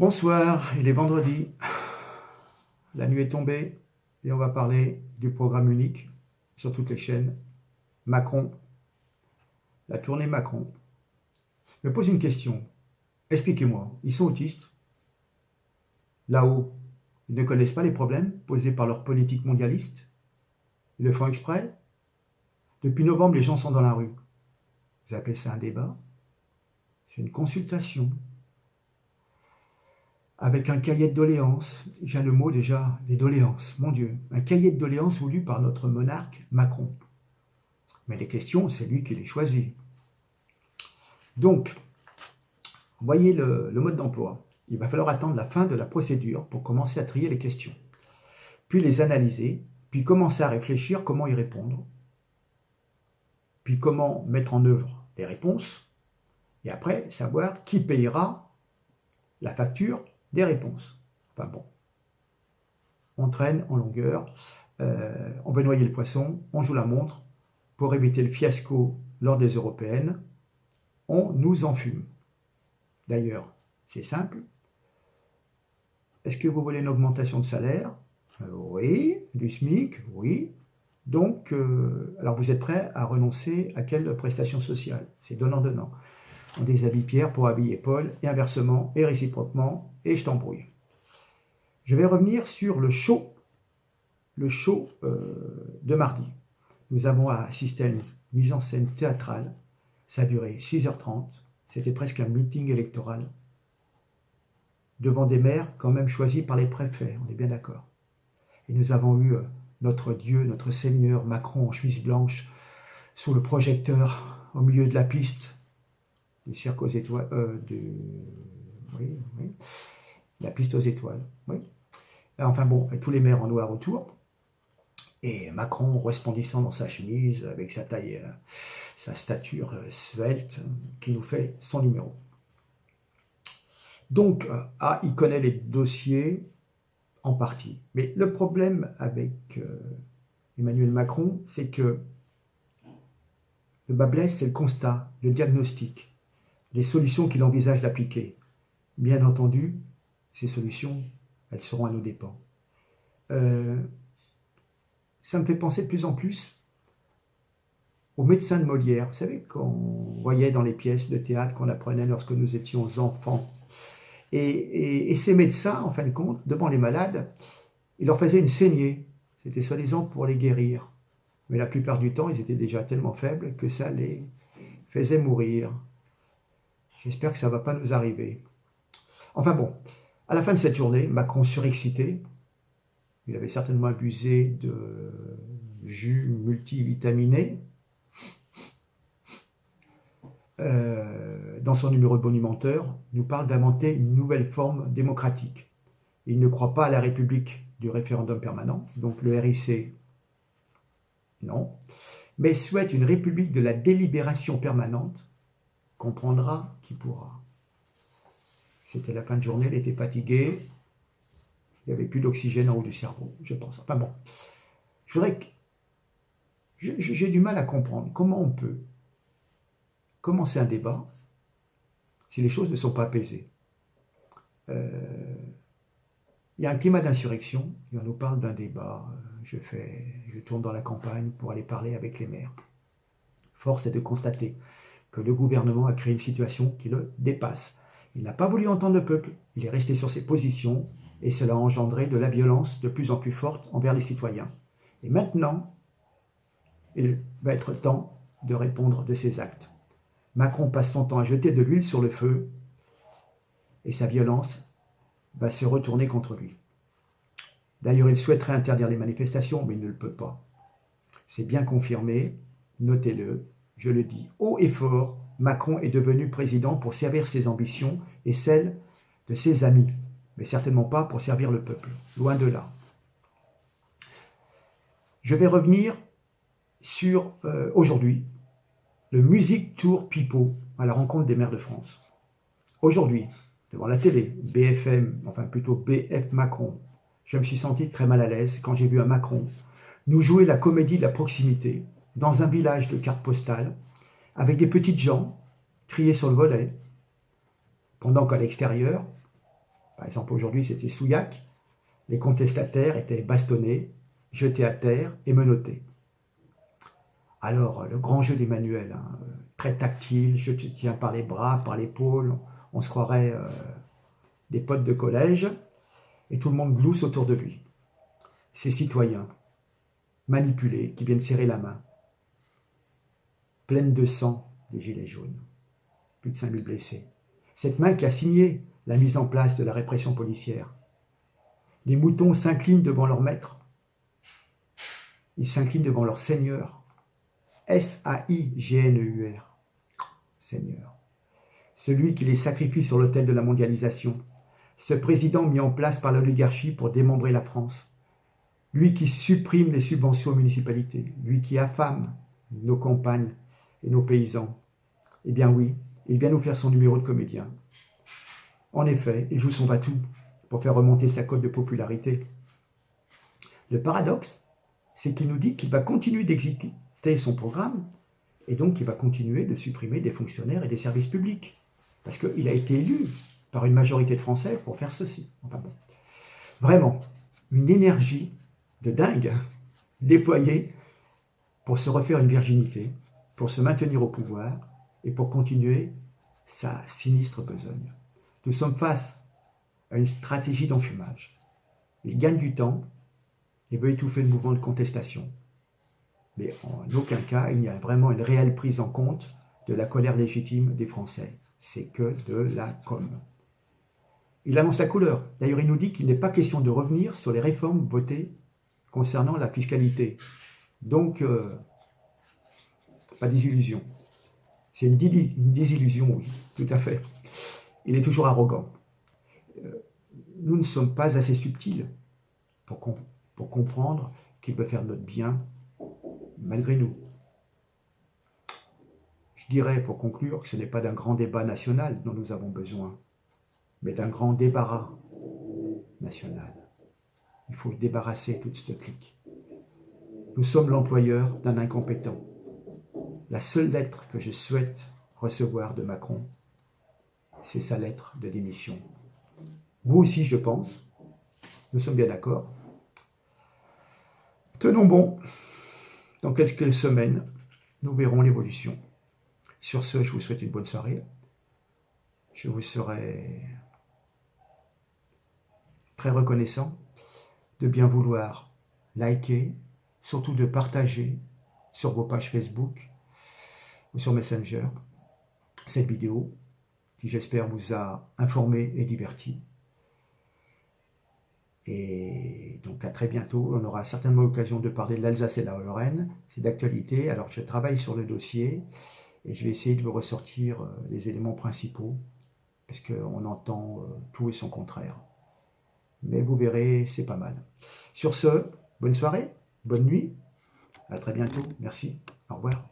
Bonsoir, il est vendredi, la nuit est tombée et on va parler du programme unique sur toutes les chaînes, Macron, la tournée Macron. Je me pose une question, expliquez-moi, ils sont autistes? Là-haut, ils ne connaissent pas les problèmes posés par leur politique mondialiste? Ils le font exprès? Depuis novembre, les gens sont dans la rue. Vous appelez ça un débat? C'est une consultation. Avec un cahier de doléances, j'ai le mot déjà, les doléances, mon Dieu, un cahier de doléances voulu par notre monarque Macron. Mais les questions, c'est lui qui les choisit. Donc, voyez le mode d'emploi. Il va falloir attendre la fin de la procédure pour commencer à trier les questions, puis les analyser, puis commencer à réfléchir comment y répondre, puis comment mettre en œuvre les réponses, et après savoir qui payera la facture des réponses. Enfin bon, on traîne en longueur, on veut noyer le poisson, on joue la montre, pour éviter le fiasco lors des européennes, on nous enfume. D'ailleurs, c'est simple. Est-ce que vous voulez une augmentation de salaire? Oui. Du SMIC? Oui. Donc, alors vous êtes prêt à renoncer à quelle prestation sociale? C'est donnant-donnant. On déshabille Pierre pour habiller Paul, et inversement, et réciproquement, et je t'embrouille. Je vais revenir sur le show de mardi. Nous avons assisté à une mise en scène théâtrale. Ça a duré 6h30. C'était presque un meeting électoral. Devant des maires quand même choisis par les préfets, on est bien d'accord. Et nous avons eu notre Dieu, notre Seigneur, Macron en chemise blanche, sous le projecteur, au milieu de la piste, du cirque aux étoiles, oui, la piste aux étoiles, oui. Enfin bon, et tous les maires en noir autour. Et Macron resplendissant dans sa chemise, avec sa taille, sa stature svelte, qui nous fait son numéro. Donc, il connaît les dossiers en partie. Mais le problème avec Emmanuel Macron, c'est que le bas blesse, c'est le constat, le diagnostic, les solutions qu'il envisage d'appliquer. Bien entendu, ces solutions, elles seront à nos dépens. Ça me fait penser de plus en plus aux médecins de Molière. Vous savez, qu'on voyait dans les pièces de théâtre qu'on apprenait lorsque nous étions enfants. Et ces médecins, en fin de compte, devant les malades, ils leur faisaient une saignée. C'était soi-disant pour les guérir. Mais la plupart du temps, ils étaient déjà tellement faibles que ça les faisait mourir. J'espère que ça ne va pas nous arriver. Enfin bon, à la fin de cette journée, Macron surexcité, il avait certainement abusé de jus multivitaminés, dans son numéro de bonimenteur, nous parle d'inventer une nouvelle forme démocratique. Il ne croit pas à la République du référendum permanent, donc le RIC, non, mais souhaite une République de la délibération permanente, comprendra qui pourra. C'était la fin de journée, il était fatigué, il n'y avait plus d'oxygène en haut du cerveau, je pense. Enfin bon, je voudrais que... J'ai du mal à comprendre comment on peut commencer un débat si les choses ne sont pas apaisées. Il y a un climat d'insurrection, et on nous parle d'un débat. Je tourne dans la campagne pour aller parler avec les maires. Force est de constater que le gouvernement a créé une situation qui le dépasse. Il n'a pas voulu entendre le peuple, il est resté sur ses positions, et cela a engendré de la violence de plus en plus forte envers les citoyens. Et maintenant, il va être temps de répondre de ses actes. Macron passe son temps à jeter de l'huile sur le feu, et sa violence va se retourner contre lui. D'ailleurs, il souhaiterait interdire les manifestations, mais il ne le peut pas. C'est bien confirmé, notez-le, je le dis haut et fort, Macron est devenu président pour servir ses ambitions et celles de ses amis, mais certainement pas pour servir le peuple, loin de là. Je vais revenir sur aujourd'hui, le Music Tour Pipo, à la rencontre des maires de France. Aujourd'hui, devant la télé, BFM, enfin plutôt BF Macron, je me suis senti très mal à l'aise quand j'ai vu un Macron nous jouer la comédie de la proximité dans un village de cartes postales avec des petites gens triés sur le volet, pendant qu'à l'extérieur, Par exemple, aujourd'hui, c'était Souillac. Les contestataires étaient bastonnés, jetés à terre et menottés. Alors, le grand jeu d'Emmanuel, hein, très tactile, je te tiens par les bras, par l'épaule, on se croirait des potes de collège, et tout le monde glousse autour de lui. Ces citoyens, manipulés, qui viennent serrer la main, pleine de sang des gilets jaunes. Plus de 5000 blessés. Cette main qui a signé la mise en place de la répression policière. Les moutons s'inclinent devant leur maître. Ils s'inclinent devant leur Seigneur. S-A-I-G-N-E-U-R. Seigneur. Celui qui les sacrifie sur l'autel de la mondialisation. Ce président mis en place par l'oligarchie pour démembrer la France. Lui qui supprime les subventions aux municipalités. Lui qui affame nos campagnes et nos paysans. Eh bien oui, il vient nous faire son numéro de comédien. En effet, il joue son va-tout pour faire remonter sa cote de popularité. Le paradoxe, c'est qu'il nous dit qu'il va continuer d'exécuter son programme et donc qu'il va continuer de supprimer des fonctionnaires et des services publics. Parce qu'il a été élu par une majorité de Français pour faire ceci. Enfin bon. Vraiment, une énergie de dingue déployée pour se refaire une virginité, pour se maintenir au pouvoir et pour continuer sa sinistre besogne. Nous sommes face à une stratégie d'enfumage. Il gagne du temps et veut étouffer le mouvement de contestation. Mais en aucun cas, il n'y a vraiment une réelle prise en compte de la colère légitime des Français. C'est que de la com. Il annonce la couleur. D'ailleurs, il nous dit qu'il n'est pas question de revenir sur les réformes votées concernant la fiscalité. Donc, pas d'illusion. C'est une désillusion, oui, tout à fait. Il est toujours arrogant. Nous ne sommes pas assez subtils pour comprendre qu'il veut faire notre bien malgré nous. Je dirais, pour conclure, que ce n'est pas d'un grand débat national dont nous avons besoin, mais d'un grand débarras national. Il faut débarrasser toute cette clique. Nous sommes l'employeur d'un incompétent. La seule lettre que je souhaite recevoir de Macron, c'est sa lettre de démission. Vous aussi, je pense. Nous sommes bien d'accord. Tenons bon. Dans quelques semaines, nous verrons l'évolution. Sur ce, je vous souhaite une bonne soirée. Je vous serai très reconnaissant de bien vouloir liker, surtout de partager sur vos pages Facebook ou sur Messenger cette vidéo qui, j'espère, vous a informé et diverti. Et donc à très bientôt, on aura certainement l'occasion de parler de l'Alsace et de la Lorraine, c'est d'actualité. Alors je travaille sur le dossier et je vais essayer de vous ressortir les éléments principaux, parce qu'on entend tout et son contraire. Mais vous verrez, c'est pas mal. Sur ce, bonne soirée, bonne nuit, à très bientôt, merci, au revoir.